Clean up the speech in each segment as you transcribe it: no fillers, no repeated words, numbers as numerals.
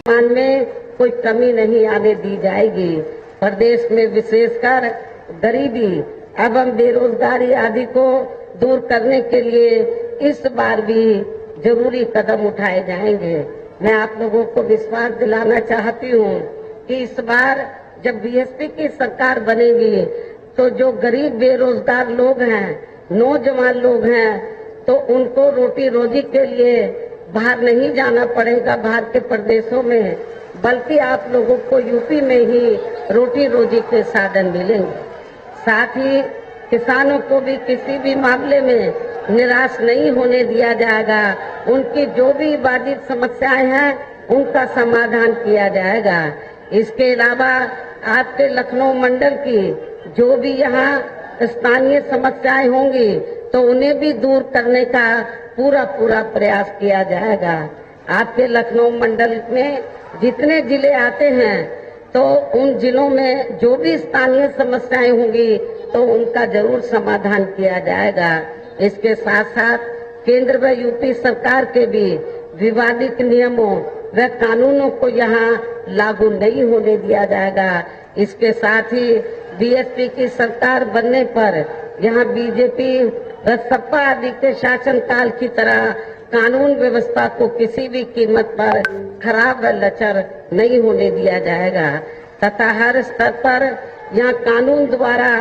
मान में कोई कमी नहीं आने दी जाएगी। प्रदेश में विशेषकर गरीबी एवं बेरोजगारी आदि को दूर करने के लिए इस बार भी जरूरी कदम उठाए जाएंगे। मैं आप लोगों को विश्वास दिलाना चाहती हूँ कि इस बार जब बीएसपी की सरकार बनेगी तो जो गरीब बेरोजगार लोग हैं, नौजवान लोग हैं, तो उनको रोटी रोजी के लिए बाहर नहीं जाना पड़ेगा बाहर के प्रदेशों में, बल्कि आप लोगों को यूपी में ही रोटी रोजी के साधन मिलेंगे। साथ ही किसानों को भी किसी भी मामले में निराश नहीं होने दिया जाएगा। उनकी जो भी बाधित समस्याएं हैं उनका समाधान किया जाएगा। इसके अलावा आपके लखनऊ मंडल की जो भी यहाँ स्थानीय समस्याएं होंगी तो उन्हें भी दूर करने का पूरा प्रयास किया जाएगा। आपके लखनऊ मंडल में जितने जिले आते हैं तो उन जिलों में जो भी स्थानीय समस्याएं होंगी तो उनका जरूर समाधान किया जाएगा। इसके साथ साथ केंद्र व यूपी सरकार के भी विवादित नियमों व कानूनों को यहाँ लागू नहीं होने दिया जाएगा। इसके साथ ही बीएसपी की सरकार बनने पर यहाँ बीजेपी व सपा आदि के शासनकाल की तरह कानून व्यवस्था को किसी भी कीमत पर खराब व लचर नहीं होने दिया जाएगा तथा हर स्तर पर यहाँ कानून द्वारा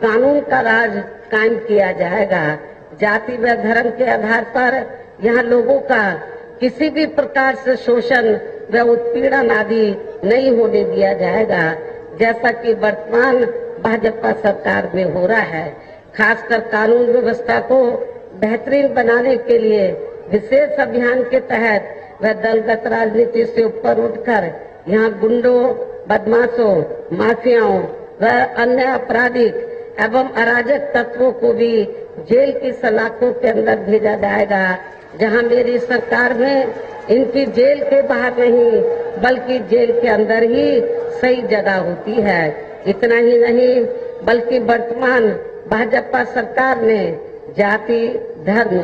कानून का राज कायम किया जाएगा। जाति व धर्म के आधार पर यहाँ लोगों का किसी भी प्रकार से शोषण व उत्पीड़न आदि नहीं होने दिया जाएगा, जैसा कि वर्तमान भाजपा सरकार में हो रहा है। खासकर कानून व्यवस्था को बेहतरीन बनाने के लिए विशेष अभियान के तहत वह दलगत राजनीति से ऊपर उठकर यहाँ गुंडों, बदमाशों, माफियाओं व अन्य आपराधिक एवं अराजक तत्वों को भी जेल की सलाखों के अंदर भेजा जाएगा, जहां मेरी सरकार में इनकी जेल के बाहर नहीं बल्कि जेल के अंदर ही सही जगह होती है। इतना ही नहीं बल्कि वर्तमान भाजपा सरकार ने जाति, धर्म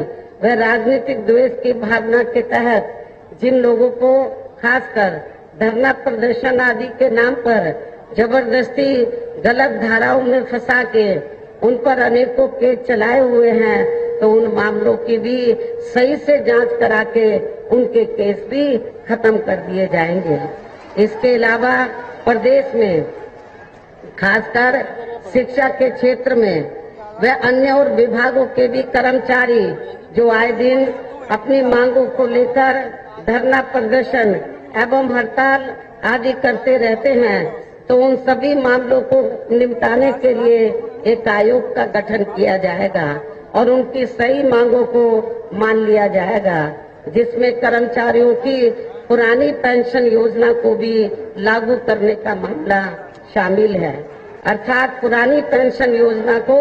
व राजनीतिक द्वेष की भावना के तहत जिन लोगों को खासकर धरना प्रदर्शन आदि के नाम पर जबरदस्ती गलत धाराओं में फंसा के उन पर अनेकों केस चलाए हुए हैं, तो उन मामलों की भी सही से जांच करा के उनके केस भी खत्म कर दिए जाएंगे। इसके अलावा प्रदेश में खासकर शिक्षा के क्षेत्र में व अन्य और विभागों के भी कर्मचारी जो आए दिन अपनी मांगों को लेकर धरना प्रदर्शन एवं हड़ताल आदि करते रहते हैं, तो उन सभी मामलों को निपटाने के लिए एक आयोग का गठन किया जाएगा और उनकी सही मांगों को मान लिया जाएगा, जिसमें कर्मचारियों की पुरानी पेंशन योजना को भी लागू करने का मामला शामिल है, अर्थात पुरानी पेंशन योजना को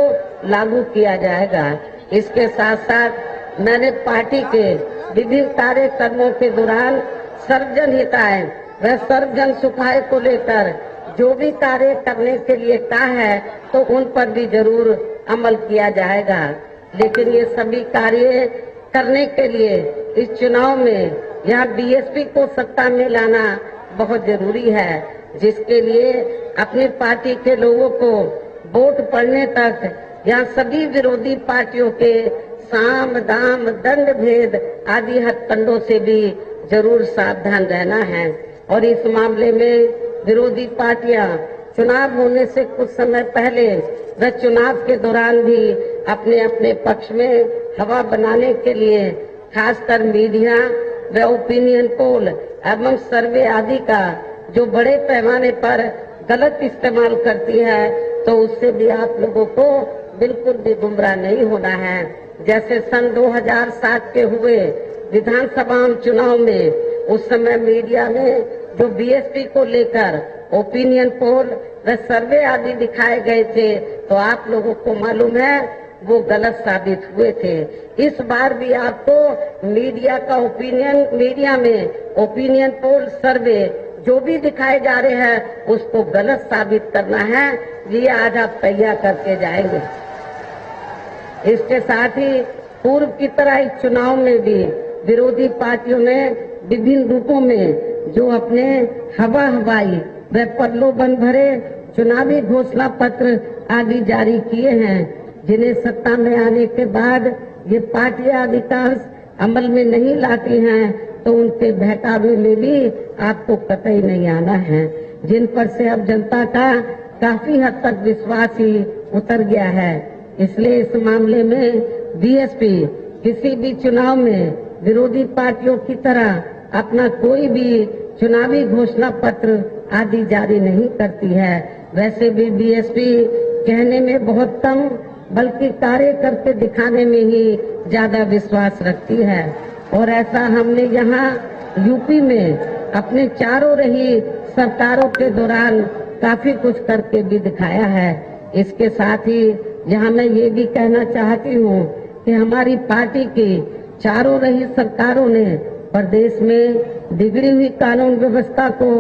लागू किया जाएगा। इसके साथ साथ मैंने पार्टी के विभिन्न कार्यक्रमों के दौरान सर्वजन हिताय व सर्वजन सुखाय को लेकर जो भी कार्य करने के लिए कहा है तो उन पर भी जरूर अमल किया जाएगा। लेकिन ये सभी कार्य करने के लिए इस चुनाव में यहाँ बीएसपी को सत्ता में लाना बहुत जरूरी है, जिसके लिए अपनी पार्टी के लोगों को वोट पड़ने तक यहाँ सभी विरोधी पार्टियों के साम दाम दंड भेद आदि हथकंडों से भी जरूर सावधान रहना है। और इस मामले में विरोधी पार्टियां चुनाव होने से कुछ समय पहले व चुनाव के दौरान भी अपने अपने पक्ष में हवा बनाने के लिए खासकर मीडिया व ओपिनियन पोल एवं सर्वे आदि का जो बड़े पैमाने पर गलत इस्तेमाल करती है, तो उससे भी आप लोगों को बिल्कुल भी गुमराह नहीं होना है। जैसे सन 2007 के हुए विधानसभा चुनाव में उस समय मीडिया में जो बीएसपी को लेकर ओपिनियन पोल व सर्वे आदि दिखाए गए थे, तो आप लोगों को मालूम है वो गलत साबित हुए थे। इस बार भी आपको मीडिया में ओपिनियन पोल सर्वे जो भी दिखाए जा रहे हैं उसको गलत साबित करना है, ये आज आप तैयार करके जाएंगे। इसके साथ ही पूर्व की तरह इस चुनाव में भी विरोधी पार्टियों ने विभिन्न रूपों में जो अपने हवा हवाई व प्रलोभन भरे चुनावी घोषणा पत्र आदि जारी किए हैं, जिन्हें सत्ता में आने के बाद ये पार्टियां अधिकांश अमल में नहीं लाती हैं, तो उनके बहकावे में भी आपको कतई नहीं आना है, जिन पर से अब जनता का काफी हद तक विश्वास ही उतर गया है। इसलिए इस मामले में बीएसपी किसी भी चुनाव में विरोधी पार्टियों की तरह अपना कोई भी चुनावी घोषणा पत्र आदि जारी नहीं करती है। वैसे भी बीएसपी कहने में बहुत कम बल्कि कार्य करके दिखाने में ही ज्यादा विश्वास रखती है, और ऐसा हमने यहाँ यूपी में अपने चारों रही सरकारों के दौरान काफी कुछ करके भी दिखाया है। इसके साथ ही यहाँ मैं ये भी कहना चाहती हूँ कि हमारी पार्टी की चारों रही सरकारों ने प्रदेश में बिगड़ी हुई कानून व्यवस्था को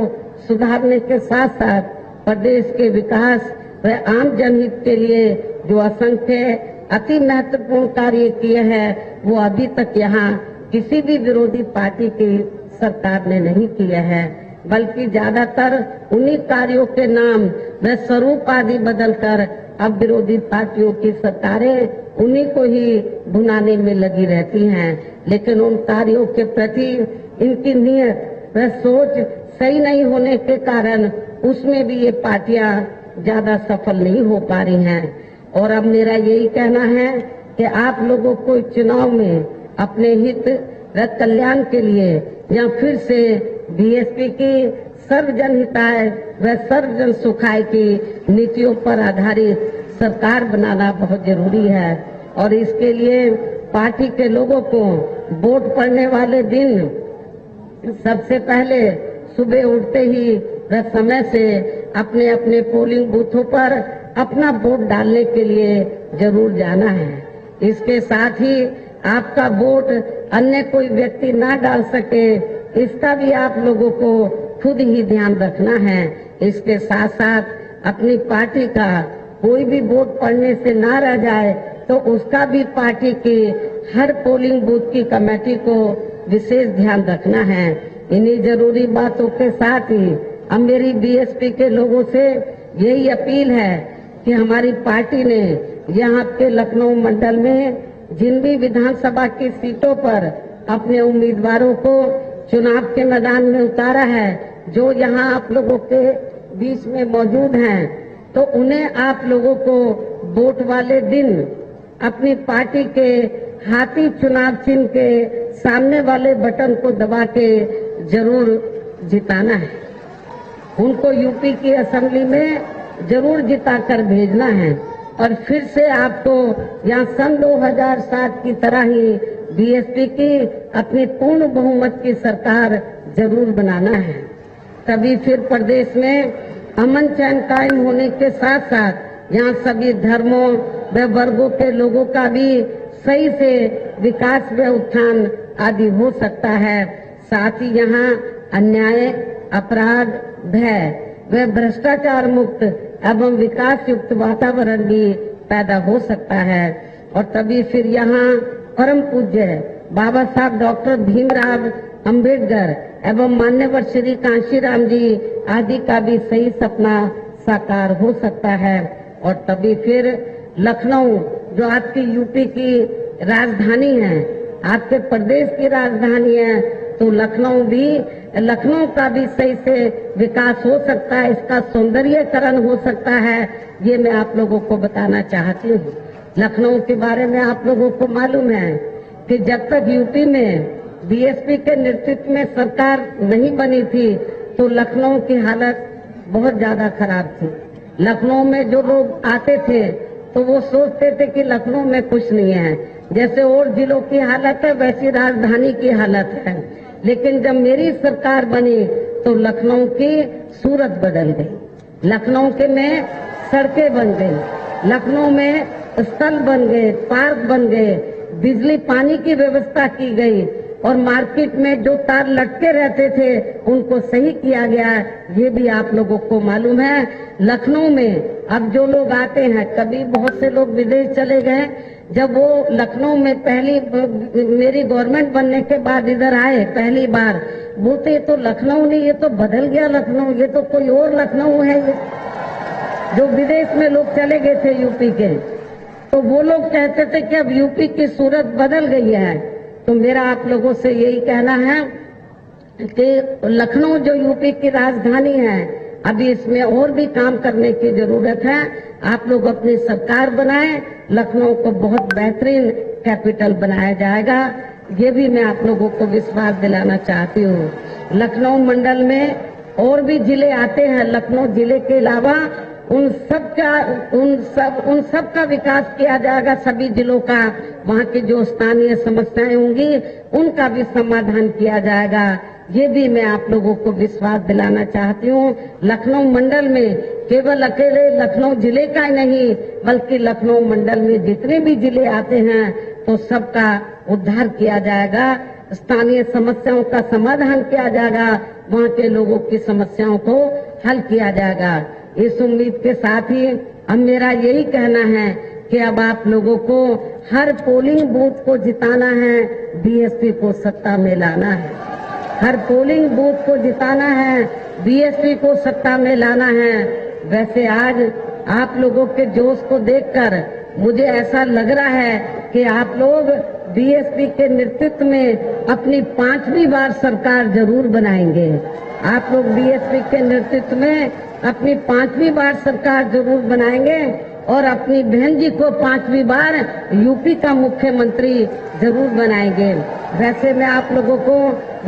सुधारने के साथ साथ प्रदेश के विकास व आम जनहित के लिए जो असंख्य अति महत्वपूर्ण कार्य किए हैं, वो अभी तक यहाँ किसी भी विरोधी पार्टी की सरकार ने नहीं किए हैं, बल्कि ज्यादातर उन्हीं कार्यों के नाम व स्वरूप आदि बदलकर अब विरोधी पार्टियों की सरकारें उन्हीं को ही भुनाने में लगी रहती हैं। लेकिन उन कार्यों के प्रति इनकी नीयत व सोच सही नहीं होने के कारण उसमें भी ये पार्टियां ज्यादा सफल नहीं हो पा रही हैं। और अब मेरा यही कहना है कि आप लोगों को चुनाव में अपने हित व कल्याण के लिए या फिर से बीएसपी की सर्वजन हिताय व सर्वजन सुखाय की नीतियों पर आधारित सरकार बनाना बहुत जरूरी है, और इसके लिए पार्टी के लोगों को वोट पड़ने वाले दिन सबसे पहले सुबह उठते ही व समय से अपने अपने पोलिंग बूथों पर अपना वोट डालने के लिए जरूर जाना है। इसके साथ ही आपका वोट अन्य कोई व्यक्ति ना डाल सके, इसका भी आप लोगों को खुद ही ध्यान रखना है। इसके साथ साथ अपनी पार्टी का कोई भी वोट पड़ने से ना रह जाए, तो उसका भी पार्टी की हर पोलिंग बूथ की कमेटी को विशेष ध्यान रखना है। इन्हीं जरूरी बातों के साथ ही अब मेरी बीएसपी के लोगों से यही अपील है कि हमारी पार्टी ने यहाँ के लखनऊ मंडल में जिन भी विधानसभा की सीटों पर अपने उम्मीदवारों को चुनाव के मैदान में उतारा है, जो यहाँ आप लोगों के बीच में मौजूद हैं, तो उन्हें आप लोगों को वोट वाले दिन अपनी पार्टी के हाथी चुनाव चिन्ह के सामने वाले बटन को दबा के जरूर जिताना है। उनको यूपी की असेंबली में जरूर जिताकर भेजना है, और फिर से आपको यहाँ सन 2007 की तरह ही बीएसपी की अपनी पूर्ण बहुमत की सरकार जरूर बनाना है। तभी फिर प्रदेश में अमन चैन कायम होने के साथ साथ यहाँ सभी धर्मों व वर्गों के लोगों का भी सही से विकास व उत्थान आदि हो सकता है। साथ ही यहाँ अन्याय, अपराध, भय व भ्रष्टाचार मुक्त एवं विकास युक्त वातावरण भी पैदा हो सकता है, और तभी फिर यहाँ परम पूज्य बाबा साहब डॉक्टर भीमराव अंबेडकर एवं मान्यवर श्री कांशीराम जी आदि का भी सही सपना साकार हो सकता है। और तभी फिर लखनऊ जो आपकी यूपी की राजधानी है, आपके प्रदेश की राजधानी है, तो लखनऊ का भी सही से विकास हो सकता है, इसका सौंदर्यीकरण हो सकता है। ये मैं आप लोगों को बताना चाहती हूँ। लखनऊ के बारे में आप लोगों को मालूम है कि जब तक यूपी में बीएसपी के नेतृत्व में सरकार नहीं बनी थी, तो लखनऊ की हालत बहुत ज्यादा खराब थी। लखनऊ में जो लोग आते थे तो वो सोचते थे कि लखनऊ में कुछ नहीं है, जैसे और जिलों की हालत है वैसी राजधानी की हालत है। लेकिन जब मेरी सरकार बनी तो लखनऊ की सूरत बदल गई, लखनऊ के में सड़कें बन गई, लखनऊ में स्थल बन गए, पार्क बन गए, बिजली पानी की व्यवस्था की गई, और मार्केट में जो तार लटके रहते थे उनको सही किया गया। ये भी आप लोगों को मालूम है। लखनऊ में अब जो लोग आते हैं, कभी बहुत से लोग विदेश चले गए, जब वो लखनऊ में पहली मेरी गवर्नमेंट बनने के बाद इधर आए पहली बार, बोलते ये तो लखनऊ नहीं, ये तो बदल गया लखनऊ, ये तो कोई और लखनऊ है ये। जो विदेश में लोग चले गए थे यूपी के, तो वो लोग कहते थे कि अब यूपी की सूरत बदल गई है। तो मेरा आप लोगों से यही कहना है कि लखनऊ जो यूपी की राजधानी है, अभी इसमें और भी काम करने की जरूरत है। आप लोग अपनी सरकार बनाएं, लखनऊ को बहुत बेहतरीन कैपिटल बनाया जाएगा, ये भी मैं आप लोगों को विश्वास दिलाना चाहती हूँ। लखनऊ मंडल में और भी जिले आते हैं, लखनऊ जिले के अलावा उन सब का विकास किया जाएगा, सभी जिलों का। वहाँ की जो स्थानीय समस्याएं होंगी उनका भी समाधान किया जाएगा, ये भी मैं आप लोगों को विश्वास दिलाना चाहती हूँ। लखनऊ मंडल में केवल अकेले लखनऊ जिले का ही नहीं, बल्कि लखनऊ मंडल में जितने भी जिले आते हैं तो सबका उद्धार किया जाएगा, स्थानीय समस्याओं का समाधान किया जाएगा, वहाँ के लोगों की समस्याओं को हल किया जाएगा। इस उम्मीद के साथ ही अब मेरा यही कहना है कि अब आप लोगों को हर पोलिंग बूथ को जिताना है, बीएसपी को सत्ता में लाना है। हर पोलिंग बूथ को जिताना है, बीएसपी को सत्ता में लाना है। वैसे आज आप लोगों के जोश को देखकर मुझे ऐसा लग रहा है कि आप लोग बीएसपी के नेतृत्व में अपनी 5वीं बार सरकार जरूर बनाएंगे। आप लोग बीएसपी के नेतृत्व में अपनी 5वीं बार सरकार जरूर बनाएंगे और अपनी बहन जी को 5वीं बार यूपी का मुख्यमंत्री जरूर बनाएंगे। वैसे मैं आप लोगों को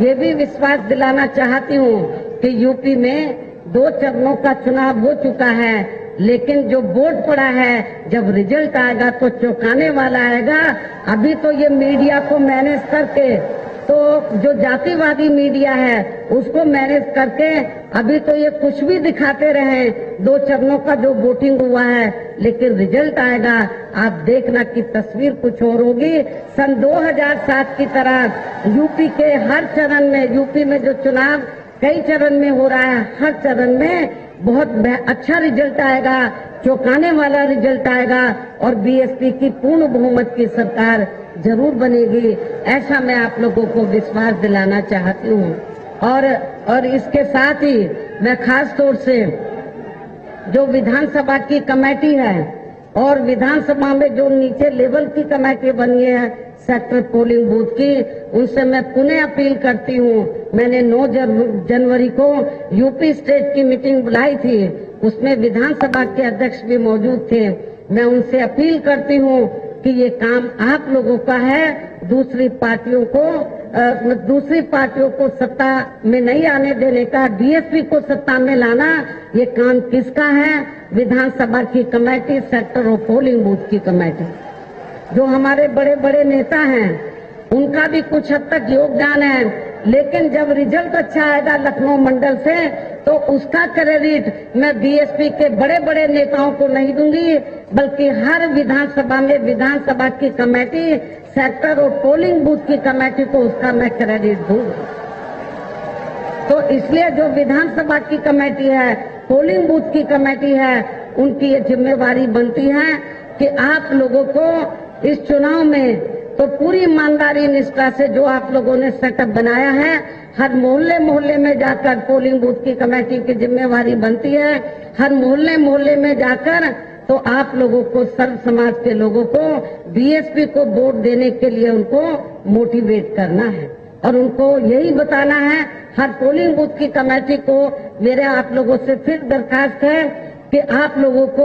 ये भी विश्वास दिलाना चाहती हूँ कि यूपी में 2 चरणों का चुनाव हो चुका है, लेकिन जो वोट पड़ा है, जब रिजल्ट आएगा तो चौंकाने वाला आएगा। अभी तो ये मीडिया को मैनेज करके, तो जो जातिवादी मीडिया है उसको मैनेज करके अभी तो ये कुछ भी दिखाते रहे, 2 चरणों का जो वोटिंग हुआ है, लेकिन रिजल्ट आएगा आप देखना कि तस्वीर कुछ और होगी। सन 2007 की तरह यूपी के हर चरण में, यूपी में जो चुनाव कई चरण में हो रहा है, हर चरण में बहुत अच्छा रिजल्ट आएगा, चौंकाने वाला रिजल्ट आएगा और बीएसपी की पूर्ण बहुमत की सरकार जरूर बनेगी, ऐसा मैं आप लोगों को विश्वास दिलाना चाहती हूँ। और इसके साथ ही मैं खास तौर से जो विधानसभा की कमेटी है और विधानसभा में जो नीचे लेवल की कमेटी बनी है सेक्टर पोलिंग बूथ की, उनसे मैं पुनः अपील करती हूँ। मैंने 9 जनवरी को यूपी स्टेट की मीटिंग बुलाई थी, उसमें विधानसभा के अध्यक्ष भी मौजूद थे। मैं उनसे अपील करती हूँ कि ये काम आप लोगों का है, दूसरी पार्टियों को सत्ता में नहीं आने देने का, बीएसपी को सत्ता में लाना, ये काम किसका है? विधानसभा की कमेटी, सेक्टर और पोलिंग बूथ की कमेटी। जो हमारे बड़े बड़े नेता हैं उनका भी कुछ हद तक योगदान है, लेकिन जब रिजल्ट अच्छा आएगा लखनऊ मंडल से तो उसका क्रेडिट मैं बीएसपी के बड़े बड़े नेताओं को नहीं दूंगी, बल्कि हर विधानसभा में विधानसभा की कमेटी, सेक्टर और पोलिंग बूथ की कमेटी को उसका मैं क्रेडिट दूंगी। तो इसलिए जो विधानसभा की कमेटी है, पोलिंग बूथ की कमेटी है, उनकी ये जिम्मेवारी बनती है कि आप लोगों को इस चुनाव में तो पूरी ईमानदारी निष्ठा से जो आप लोगों ने सेटअप बनाया है, हर मोहल्ले मोहल्ले में जाकर पोलिंग बूथ की कमेटी की जिम्मेवारी बनती है। हर मोहल्ले मोहल्ले में जाकर तो आप लोगों को, सर्व समाज के लोगों को बीएसपी को वोट देने के लिए उनको मोटिवेट करना है और उनको यही बताना है। हर पोलिंग बूथ की कमेटी को मेरे आप लोगों से फिर दरखास्त है कि आप लोगों को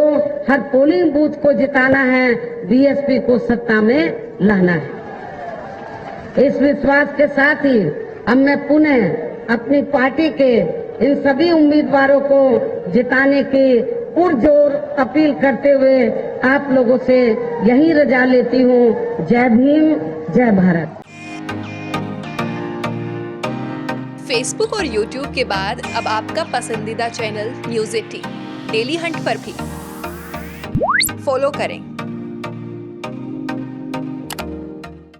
हर पोलिंग बूथ को जिताना है, बीएसपी को सत्ता में लाना है। इस विश्वास के साथ ही अब मैं पुनः अपनी पार्टी के इन सभी उम्मीदवारों को जिताने की पुरजोर अपील करते हुए आप लोगों से यही रजा लेती हूँ। जय भीम, जय भारत। फेसबुक और यूट्यूब के बाद अब आपका पसंदीदा चैनल न्यूज़ 18 डेली हंट पर भी फॉलो करें।